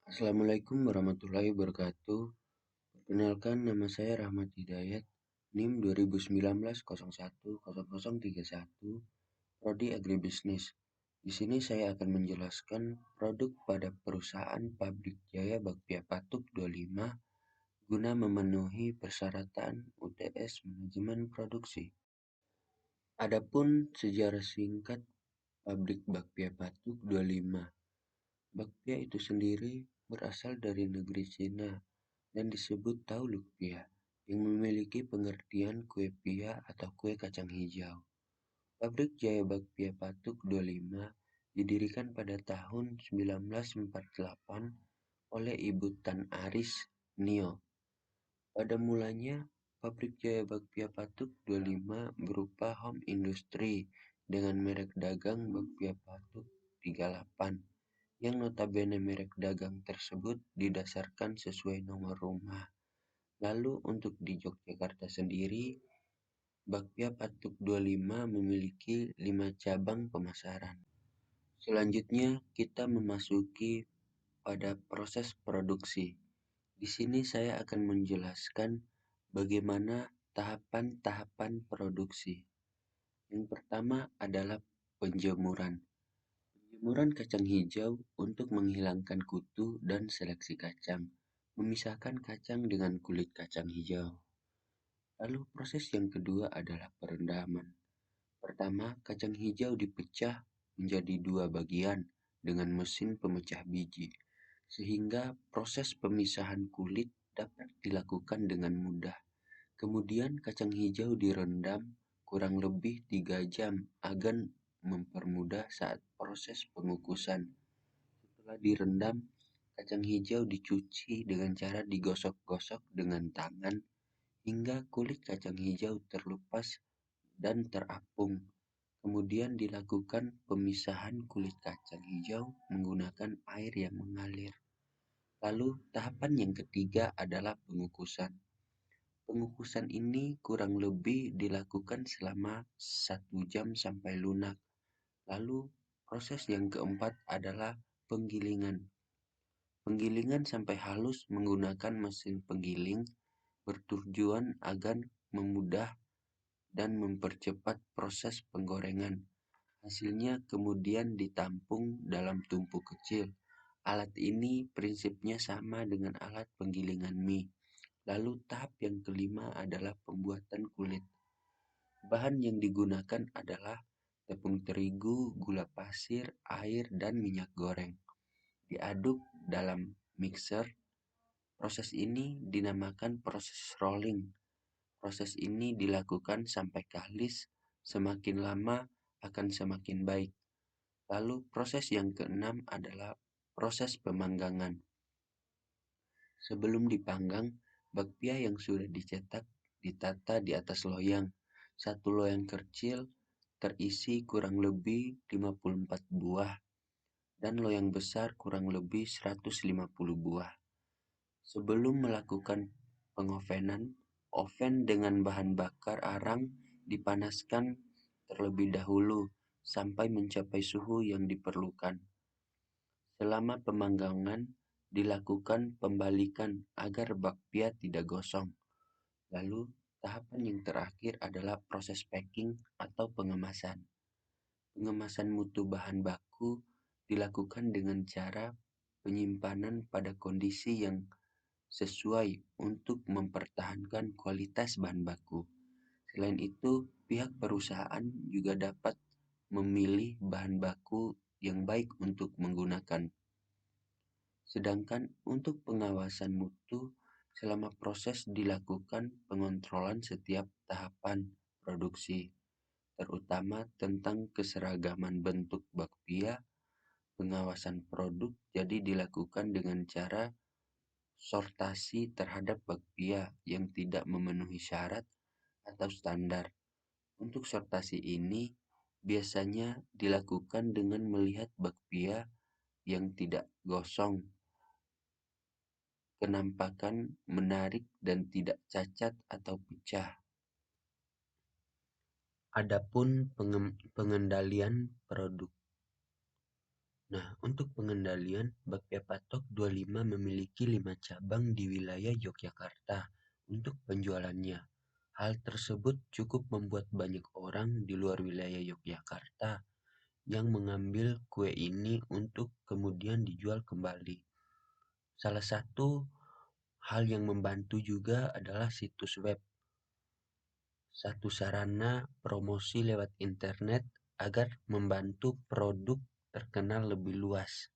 Assalamualaikum warahmatullahi wabarakatuh. Perkenalkan, nama saya Rahmat Hidayat, NIM 2019 010031, Prodi Agribisnis. Di sini saya akan menjelaskan produk pada perusahaan Pabrik Jaya Bakpia Patuk 25 guna memenuhi persyaratan UTS Manajemen Produksi. Adapun sejarah singkat Pabrik Bakpia Patuk 25. Bakpia itu sendiri berasal dari negeri Cina dan disebut tahu lupia, yang memiliki pengertian kue pia atau kue kacang hijau. Pabrik Jaya Bakpia Patuk 25 didirikan pada tahun 1948 oleh Ibu Tan Aris Nio. Pada mulanya, Pabrik Jaya Bakpia Patuk 25 berupa home industry dengan merek dagang Bakpia Patuk 38, yang notabene merek dagang tersebut didasarkan sesuai nomor rumah. Lalu untuk di Yogyakarta sendiri, Bakpia Patuk 25 memiliki 5 cabang pemasaran. Selanjutnya kita memasuki pada proses produksi. Di sini saya akan menjelaskan bagaimana tahapan-tahapan produksi. Yang pertama adalah penjemuran. Penjemuran kacang hijau untuk menghilangkan kutu dan seleksi kacang, memisahkan kacang dengan kulit kacang hijau. Lalu proses yang kedua adalah perendaman. Pertama, kacang hijau dipecah menjadi 2 bagian dengan mesin pemecah biji, sehingga proses pemisahan kulit dapat dilakukan dengan mudah. Kemudian kacang hijau direndam kurang lebih 3 jam agar mempermudah saat proses pengukusan. Setelah direndam, kacang hijau dicuci dengan cara digosok-gosok dengan tangan hingga kulit kacang hijau terlepas dan terapung. Kemudian dilakukan pemisahan kulit kacang hijau menggunakan air yang mengalir. Lalu tahapan yang ketiga adalah pengukusan. Pengukusan ini kurang lebih dilakukan selama 1 jam sampai lunak. Lalu proses yang keempat adalah penggilingan. Penggilingan sampai halus menggunakan mesin penggiling bertujuan agar memudah dan mempercepat proses penggorengan. Hasilnya kemudian ditampung dalam tumpuk kecil. Alat ini prinsipnya sama dengan alat penggilingan mie. Lalu tahap yang kelima adalah pembuatan kulit. Bahan yang digunakan adalah tepung terigu, gula pasir, air, dan minyak goreng. Diaduk dalam mixer. Proses ini dinamakan proses rolling. Proses ini dilakukan sampai kalis, semakin lama akan semakin baik. Lalu proses yang keenam adalah proses pemanggangan. Sebelum dipanggang, bakpia yang sudah dicetak ditata di atas loyang. Satu loyang kecil terisi kurang lebih 54 buah dan loyang besar kurang lebih 150 buah. Sebelum melakukan pengovenan, oven dengan bahan bakar arang dipanaskan terlebih dahulu sampai mencapai suhu yang diperlukan. Selama pemanggangan dilakukan pembalikan agar bakpia tidak gosong. Lalu tahapan yang terakhir adalah proses packing atau pengemasan. Pengemasan mutu bahan baku dilakukan dengan cara penyimpanan pada kondisi yang sesuai untuk mempertahankan kualitas bahan baku. Selain itu, pihak perusahaan juga dapat memilih bahan baku yang baik untuk menggunakan. Sedangkan untuk pengawasan mutu, selama proses dilakukan pengontrolan setiap tahapan produksi, terutama tentang keseragaman bentuk bakpia. Pengawasan produk jadi dilakukan dengan cara sortasi terhadap bakpia yang tidak memenuhi syarat atau standar. Untuk sortasi ini biasanya dilakukan dengan melihat bakpia yang tidak gosong, kenampakan menarik dan tidak cacat atau pecah. Adapun pengendalian produk. Nah, untuk pengendalian, Bakpia Patok 25 memiliki 5 cabang di wilayah Yogyakarta untuk penjualannya. Hal tersebut cukup membuat banyak orang di luar wilayah Yogyakarta yang mengambil kue ini untuk kemudian dijual kembali. Salah satu hal yang membantu juga adalah situs web, satu sarana promosi lewat internet agar membantu produk terkenal lebih luas.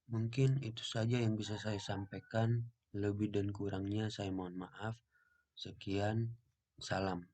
Mungkin itu saja yang bisa saya sampaikan. Lebih dan kurangnya saya mohon maaf. Sekian, salam.